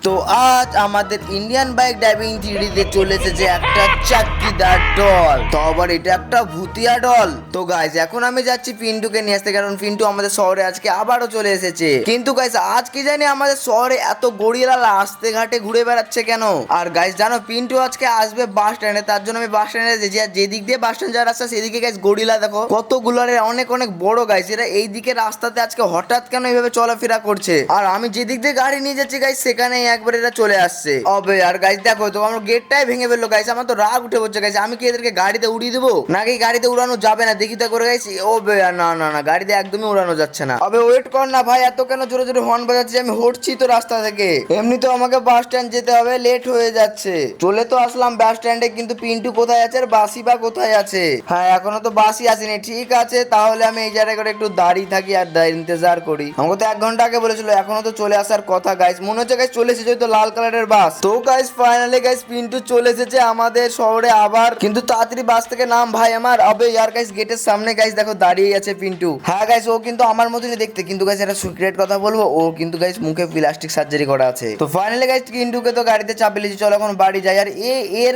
তো আজ আমাদের ইন্ডিয়ান বাইক ড্রাইভিং থ্রিডিতে চলে এসেছে একটা চাক্কিদার ডল। তো আবার এটা একটা ভুতিয়া ডল। তো গাইস এখন আমি যাচ্ছি পিন্টুকে নিয়ে আসতে, কারণ পিন্টু আমাদের শহরে আজকে আবারও চলে এসেছে। কিন্তু গাইস আজ কি জানি আমাদের শহরে এত গড়িয়ালা রাস্তে ঘাটে ঘুরে বেড়াচ্ছে কেন। আর গাইস জানো পিন্টু আজকে আসবে বাস স্ট্যান্ডে, তার জন্য আমি বাস স্ট্যান্ডে এসেছি। আর যেদিক দিয়ে বাস স্ট্যান্ড যাওয়ার রাস্তা সেদিকে গাইস গড়িলা দেখো কতগুলো, অনেক অনেক বড় গাইস। এরা এই দিকে রাস্তাতে আজকে হঠাৎ কেন এইভাবে চলাফেরা করছে। আর আমি যেদিক দিয়ে গাড়ি নিয়ে যাচ্ছি গাইস সেখানে একবার এরা চলে আসছে। অবে আর গাইস দেখো তো আমার গেটটাই ভেঙে ফেললো গাইস। আমার তো রাগ উঠে পড়ছে গাইস। আমি কি এদেরকে গাড়িতে উড়িয়ে দেবো নাকি গাড়িতে উড়ানো যাবে না দেখি তো করে গাইস। ওবে না না না গাড়িতে একদমই উড়ানো যাচ্ছে না। অবে ওয়েট কর না ভাই, এত কেন জোরে জোরে হর্ন বাজাচ্ছি? আমি হটছি তো রাস্তা থেকে, এমনি তো আমাকে বাস স্ট্যান্ড যেতে হবে, লেট হয়ে যাচ্ছে। চলে তো আসলাম বাস স্ট্যান্ডে, কিন্তু পিন্টু কোথায় আছে আর বাসি বা কোথায় আছে? হ্যাঁ এখনো তো বাসই আসেনি। ঠিক আছে তাহলে আমি এই জায়গায় করে একটু দাঁড়িয়ে থাকি আর ইন্তজার করি। আমাকে তো 1 ঘন্টা আগে বলেছিল, এখনো তো চলে আসার কথা গাইস। মনে হচ্ছে গাইস চলে এসেছে তো লাল কালারের বাস। তো গাইস ফাইনালি গাইস পিন্টু চলে এসেছে আমাদের শহরে আবার। কিন্তু তাড়াতাড়ি বাস থেকে নাম ভাই আমার। আবে ইয়ার গাইস গেটের সামনে গাইস দেখো দাঁড়িয়ে আছে পিন্টু। হ্যাঁ গাইস ও কিন্তু আমার মতনই দেখতে, কিন্তু গাইস একটা সিক্রেট কথা বলবো, ও কিন্তু গাইস মুখে প্লাস্টিক সার্জারি করা আছে। তো ফাইনালি গাইস পিন্টুকে তো গাড়িতে চাপে লিয়েছি, চলো এখন বাড়ি যাই। আর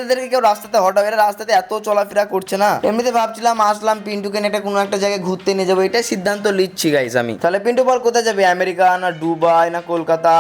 এদেরকে কেউ রাস্তাতে হটাবে, এরা রাস্তাতে এত চলাফেরা করছে না। এমনিতে ভাবছিলাম আসলাম পিন্টুকে নিয়ে কোনো একটা জায়গায় ঘুরতে নিয়ে যাবো, এটাই সিদ্ধান্ত নিচ্ছি গাইস আমি। তাহলে পিন্টু বল কোথায় যাবে? আমেরিকা না দুবাই না কলকাতা?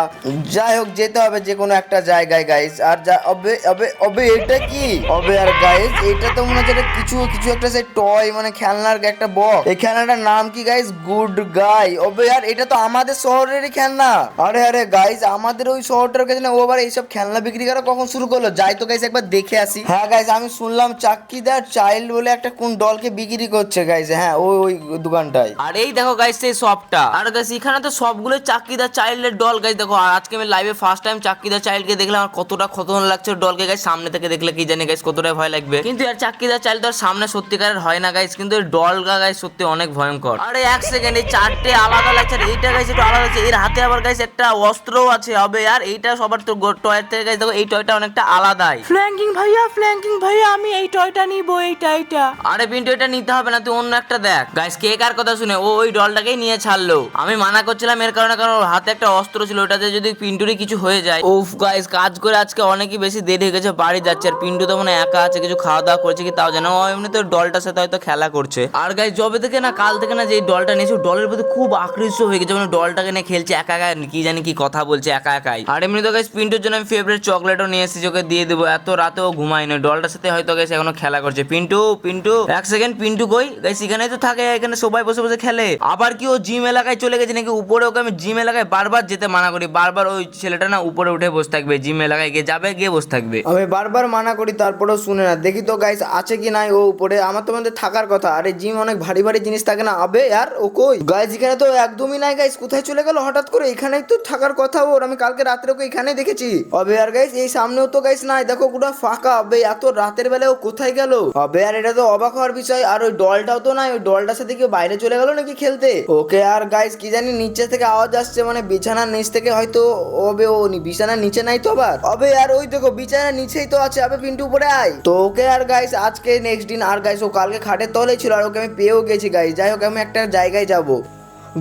যাই হোক যেতে হবে যে কোনো একটা জায়গায় গাইস। আর যা অবে অবে অবে এটা কি অবে আর গাইস, এটা তো মনে হচ্ছে কিছু কিছু একটা সেই টয় মানে খেলনার একটা বক্স। এই খেলনাটার নাম কি গাইস? Good guy. অবে আর এটা তো আমাদের শহরেরই খেলনা। আরে আরে গাইস আমাদের ওই শহরটার কাছে না ও আবার এইসব খেলনা বিক্রি করা কখন শুরু করলো? যাই তো গাইস একবার দেখে আসি। হ্যাঁ গাইস আমি শুনলাম চাক্কিদার চাইল্ড বলে একটা কোন ডলকে বিক্রি করছে গাইস। হ্যাঁ ওই ওই দোকানটায়। আর এই দেখো গাইস সেই শপটা। আর গাইস এখানে তো সবগুলো চাক্কিদার চাইল্ডের ডল গাইস দেখো। আর আজকে আমি লাইভে ফার্স্ট টাইম চাক্কিদার চাইল্ডকে দেখলাম, আর কতটা খতরনাক লাগছে ডলকে গাইস। সামনে থেকে দেখলে কি জানি গাইস কতটা ভয় লাগবে, কিন্তু আর চাক্কিদার চাইল্ড তো আর সামনে সত্যিকারের হয় না গাইস, কিন্তু এই ডলগা গাইস সত্যি অনেক ভয়ঙ্কর। আরে 1 সেকেন্ড, এই 4টে আলাদা লাগছে। আর এইটা গাইস একটু আলাদা আছে, এর হাতে আবার গাইস একটা অস্ত্রও আছে। হবে আর এইটা সবার তো টয়ের থেকে গাইস দেখো এই টয়টা অনেকটা আলাদাই। ফ্ল্যাঙ্কিং ভাইয়া আমি এই টয়টা নিব, এইটা। আরে পিন্টু এটা নিতে হবে না, তুই অন্য একটা দেখ। গাইস কে কার কথা শুনে ও ওই ডলটাকেই নিয়ে ছাড়লো। আমি মানা করছিলাম এর কারণে, কারণ ওর হাতে একটা অস্ত্র ছিল, ওটাতে যদি পিন্টুরই কিছু হয়ে যায়। উফ গাইস কাজ করে আজকে অনেকই বেশি দেরি হয়ে গেছে, বাড়ি যাচ্ছে। আর পিন্টু তো মানে একা আছে, কিছু খাওয়া দাওয়া করছে কি তাও জানো, এমনি তো ডলটার সাথে হয়তো খেলা করছে। আর গাইস যবে থেকে না কাল থেকে না যে ডলটা নিয়েছে ডলের প্রতি খুব আকৃষ্ট হয়ে গেছে, মানে ডলটাকে নিয়ে খেলছে একা একা, কি জানি কি কথা বলছে একা একাই। আর এমনি তো গাইস পিন্টুর জন্য আমি ফেভারিট চকলেটও নিয়ে এসেছি, ওকে দিয়ে দেবো। এত রাতেও ঘুমাই না, ডলটার সাথে হয়তো গাইস এখনো খেলা করছে। পিন্টু 1 সেকেন্ড, পিন্টু কই গাইস? এখানেই তো থাকে, এখানে সবাই বসে বসে খেলে। আবার কি ও জিম এলাকায় চলে গেছে নাকি উপরে? ওকে আমি জিম এলাকায় বারবার যেতে মানা করি, বারবার ওই ছেলেটা না উপরে উঠে বসে থাকবে, জিম এলাকায় গিয়ে যাবে, গিয়ে বসে থাকবে। আমি বারবার মানা করি তারপরেও শুনে না। দেখি তো গাইস আছে কি নাই ও উপরে। আমার তো মধ্যে থাকার কথা। আরে জিম অনেক ভারী ভারী জিনিস থাকে না। আবে আর ও কই গাইস? এখানে তো একদমই নাই গাইস, কোথায় চলে গেল হঠাৎ করে? এখানেই তো থাকার কথা ওর, আমি কালকে রাত্রে ওকে এখানেই দেখেছি। আবে আর গাইস এই সামনেও তো গাইস নাই, দেখো পুরো ফাঁকা। আবে এত রাতের বেলায় ও কোথায় গেল? আবে আর এটা তো অবাক হওয়ার বিষয়। আর ওই ডলটাও তো নাই, ওই ডলটার সাথে কেউ বাইরে চলে গেল নাকি খেলতে? ওকে আর গাইস কি জানি নিচে থেকে আওয়াজ আসছে, মানে বিছানার নিচ থেকে হয়তো। ওবে ও বিছানার নিচে নাই তো আবার? আবে আর ওই দেখো বিছানার নিচেই তো আছে। আবে পিন্টু উপরে আয়। তো ওকে আর গাইস আজকে নেক্সট দিন। আর গাইস ও কালকে খাটের তলেই ছিল, আর ওকে আমি পেয়েও গেছি গাইস। যাই হোক আমি একটা জায়গায় যাবো।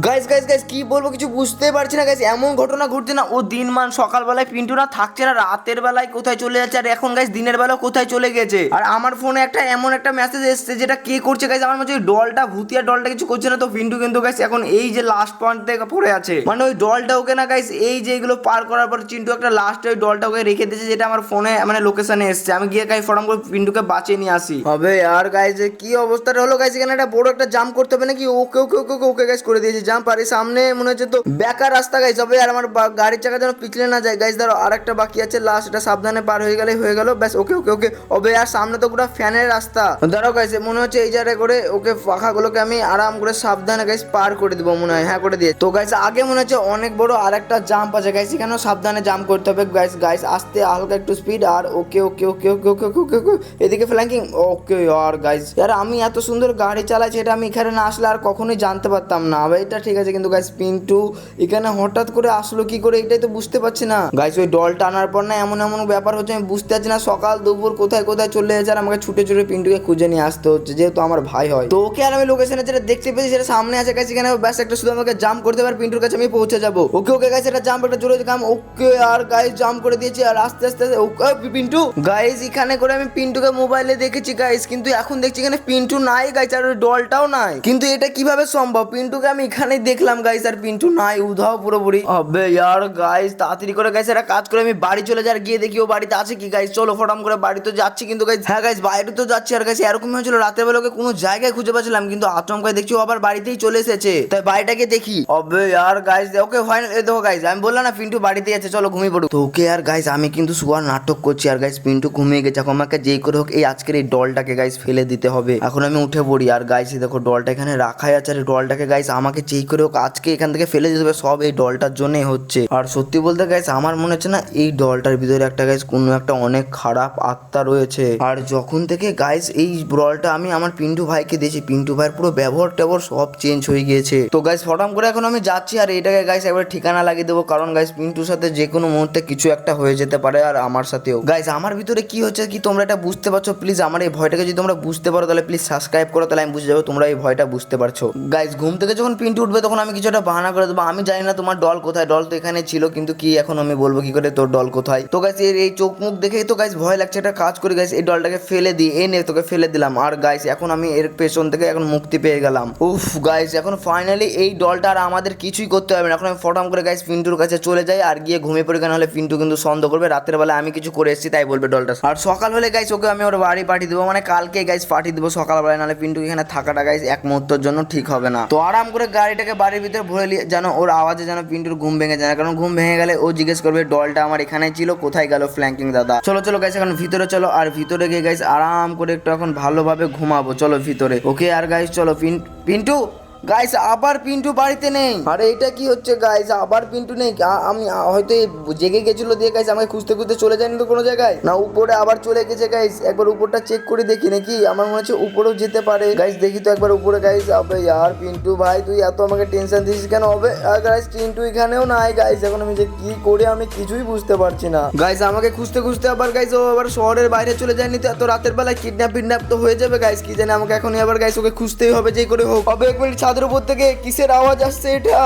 গাইস গাইস গাইস কি বলবো কিছু বুঝতে পারছি না গাইস। এমন ঘটনা ঘটছে না, ও দিনমান সকালবেলায় পিন্টু না থাকছে না, রাতের বেলায় কোথায় চলে যাচ্ছে, আর এখন গাইস দিনের বেলা কোথায় চলে গেছে। আর আমার ফোনে একটা এমন একটা মেসেজ এসেছে, যেটা কে করছে গাইস? আমার মনে হচ্ছে ডলটা ভূতিয়া ডলটা কিছু করছে না তো। পিন্টু কিন্তু গাইস এখন এই যে লাস্ট পয়েন্ট থেকে পড়ে আছে, মানে ওই ডলটা ওকে না গাইস এই যে এগুলো পার করার পর চিন্টু একটা লাস্টে ওই ডলটা ওকে রেখে দিয়েছে, যেটা আমার ফোনে মানে লোকেশনে এসেছে। আমি গিয়ে গাইস ফটাম করে পিন্টুকে বাঁচিয়ে নিয়ে আসি। হবে আর গাইস কি অবস্থাটা হলো গাইস? এখানে একটা বড় একটা জাম্প করতে হবে নাকি? ওকে ওকে ওকে ওকে গাইস করে দিয়েছে জাম্প। আর সামনে মনে হচ্ছে তো বেকার রাস্তা গাইস হবে। আর আমার গাড়ির চাকা যেন পিছলে না যায় গাইস। ধরো আর একটা বাকি আছে লাস্ট, এটা সাবধানে পার হয়ে গেলে হয়ে গেল ব্যাস। ওকে ওকে ওকে হবে। আর সামনে তো পুরো ফ্যানের রাস্তা। ধরো গাইস মনে হচ্ছে এই জায়গায় করে ওকে পাখাগুলোকে আমি আরাম করে সাবধানে গাইস পার করে দিব মনে হয়। হ্যাঁ করে দিয়ে তো গাইস আগে মনে হচ্ছে অনেক বড় আর একটা জাম্প আছে গাইস, এখানেও সাবধানে জাম্প করতে হবে গাইস। গাইস আস্তে হালকা একটু স্পিড। আর ওকে ওকে ওকে ওকে ওকে ওকে ওকে এদিকে ফ্ল্যাঙ্কিং। ওকে আর গাইস यार আমি এত সুন্দর গাড়ি চালাচ্ছি, এটা আমি এখানে না আসলে আর কখনোই জানতে পারতাম না। এটা মোবাইলটা ঠিক আছে, কিন্তু গাইস পিন্টু এখানে হঠাৎ করে আসলো কি করে এটাই তো বুঝতে পারছি না গাইস। ওই ডলটা আনার পর না এমন এমন ব্যাপার হচ্ছে আমি বুঝতে পারছি না, সকাল দুপুর কোথায় কোথায় চলে যাচ্ছে আর আমাকে ছুটে ছুটে পিন্টুকে খুঁজে নিয়ে আসতে হচ্ছে, যেহেতু আমার ভাই হয়। তো ওকে আর আমি লোকেশনে যেটা দেখতে পেয়েছি সেটা সামনে আছে গাইস, এখানে ব্যাস একটা শুধু আমাকে জাম্প করতে পারে, পিন্টুর কাছে আমি পৌঁছে যাবো। ওকে ওকে গাইস, এটা জাম্প একটা জোরে কাম, ওকে আর গাইস জাম্প করে দিয়েছি আর আস্তে আস্তে ওকে পিন্টু গাইস এখানে করে আমি পিন্টুকে মোবাইলে দেখেছি গাইস, কিন্তু এখন দেখছি এখানে পিন্টু নাই গাইস আর ওই ডলটাও নাই। কিন্তু এটা কিভাবে সম্ভব? পিন্টুকে আমি এখানেই দেখলাম গাইস আর পিন্টু নাই, উধাও পুরোপুরি। আবে ইয়ার গাইস তাড়াতাড়ি করে গাইস একটা কাজ করে আমি বাড়ি চলে যাই আর গিয়ে দেখি ও বাড়িতে আছে কি গাইস। চলো ফটাম করে বাড়ি তো যাচ্ছি, কিন্তু গাইস হ্যাঁ গাইস বাইরে তো যাচ্ছি আর গাইস এরকম হয়েছিল রাতের বেলা ওকে কোনো জায়গায় খুঁজে পাচ্ছিলাম, কিন্তু আচমকায় দেখছি ও আবার বাড়িতেই চলে এসেছে, তাই বাড়িটাকে দেখি। আবে ইয়ার গাইস ওকে ফাইনাল দেখো গাইস, আমি বললাম না পিন্টু বাড়িতে আছে, চলো ঘুমিয়ে পড়ো। তো ওকে আর গাইস আমি কিন্তু শুয়ার নাটক করছি আর গাইস পিন্টু ঘুমিয়ে গেছে। এখন আমাকে যেই করে হোক এই আজকের এই ডলটাকে গাইস ফেলে দিতে হবে। এখন আমি উঠে পড়ি আর গাইস দেখো ডলটা এখানে রাখাই আছে আর এই ডলটাকে গাইস আমাকে যেই করে হোক আজকে এখান থেকে ফেলে দিতে হবে, সব এই ডলটার জন্যই হচ্ছে। আর সত্যি বলতে গাইস আমার মনে হচ্ছে না এই ডলটার ভিতরে একটা গাইস কোনো একটা অনেক খারাপ আত্মা রয়েছে। আর যখন থেকে গাইস এই ডলটা আমি আমার পিন্টু ভাইকে দিয়েছি, পিন্টু ভাইয়ের পুরো ব্যবহার ট্যাবহার সব চেঞ্জ হয়ে গিয়েছে। তো গাইস ফটাম করে এখন আমি যাচ্ছি আর এটাকে গাইস একবার ঠিকানা লাগিয়ে দেবো, কারণ গাইস পিন্টুর সাথে যে কোনো মুহূর্তে কিছু একটা হয়ে যেতে পারে আর আমার সাথেও। গাইস আমার ভিতরে কি হচ্ছে কি তোমরা এটা বুঝতে পারছো? প্লিজ আমার এই ভয়টাকে যদি তোমরা বুঝতে পারো তাহলে প্লিজ সাবস্ক্রাইব করো, তাহলে আমি বুঝে যাবো তোমরা এই ভয়টা বুঝতে পারছো। গাইস ঘুম থেকে যখন পিন্টু উঠবে তখন আমি কিছু একটা বাহানা করে দেবো, আমি জানি না তোমার ডল কোথায়, ডল তো এখানে ছিল কিন্তু কি এখন আমি বলবো কি করে তোর ডল কোথায়। তো গাইস এই চোখ মুখ দেখেই তো গাইস ভয় লাগছে, একটা কাজ করি গাইস এই ডলটাকে ফেলে দিই, এই নে তোকে ফেলে দিলাম। আর গাইস এখন আমি এর পেছন থেকে এখন মুক্তি পেয়ে গেলাম। উফ গাইস এখন ফাইনালি এই ডলটা আর আমাদের কিছুই করতে হবে না। এখন আমি ফটাম করে গাইস পিন্টুর কাছে চলে যাই আর গিয়ে ঘুমিয়ে পড়ি, কেন হলে পিন্টু কিন্তু সন্দেহ করবে রাতের বেলা আমি কিছু করে এসেছি তাই বলবে ডলটা। আর সকাল হলে গাইস ওকে আমি ওর বাড়ি পাঠিয়ে দেবো, মানে কালকে গাইস পাঠিয়ে দেবো সকালবেলায়, নাহলে পিন্টু এখানে থাকাটা গাইস এক মুহূর্তের জন্য ঠিক হবে না। তো আরাম করে গাড়িটাকে বাড়ির ভিতরে ভরে নিয়ে যেন ওর আওয়াজে যেন পিন্টুর ঘুম ভেঙে যায় না, কারণ ঘুম ভেঙে গেলে ও জিজ্ঞেস করবে ডলটা আমার এখানেই ছিল, কোথায় গেল ফ্ল্যাঙ্কিং দাদা। চলো চলো গাইস এখন ভিতরে চলো, আর ভিতরে গিয়ে গাইস আরাম করে একটু এখন ভালোভাবে ঘুমাবো। চলো ভিতরে। ওকে আর গাইস চলো পিন্টু গাইস আবার পিন্টু বাড়িতে নেই। আরে এটা কি হচ্ছে গাইস, আবার পিন্টু নেই। আমি হয়তো জেগে গেছিল দিয়ে গাইস আমাকে খুঁজতে খুঁজতে চলে যায়নি তো কোনো জায়গায়, না উপরে আবার চলে গেছে গাইস। একবার উপরটা চেক করে দেখি নাকি, আমার মনে হচ্ছে উপরেও যেতে পারে গাইস, দেখি তো একবার উপরে গাইস। আবে यार পিন্টু ভাই তুই এত আমাকে টেনশন দিছিস কেন? হবে আর গাইস পিন্টু এখানেও নাই গাইস, এখন আমি যে কি করে আমি কিছুই বুঝতে পারছি না গাইস। আমাকে খুঁজতে খুঁজতে আবার গাইস ও আবার শহরের বাইরে চলে যায়নি তো এত রাতের বেলায় কিডন্যাপ তো হয়ে যাবে গাইস, কি জানি আমাকে এখনই আবার গাইস ওকে খুঁজতেই হবে যেই করে হোক। হবে এক মিনিট ছাদের উপর থেকে কিসের আওয়াজ আসছে এটা?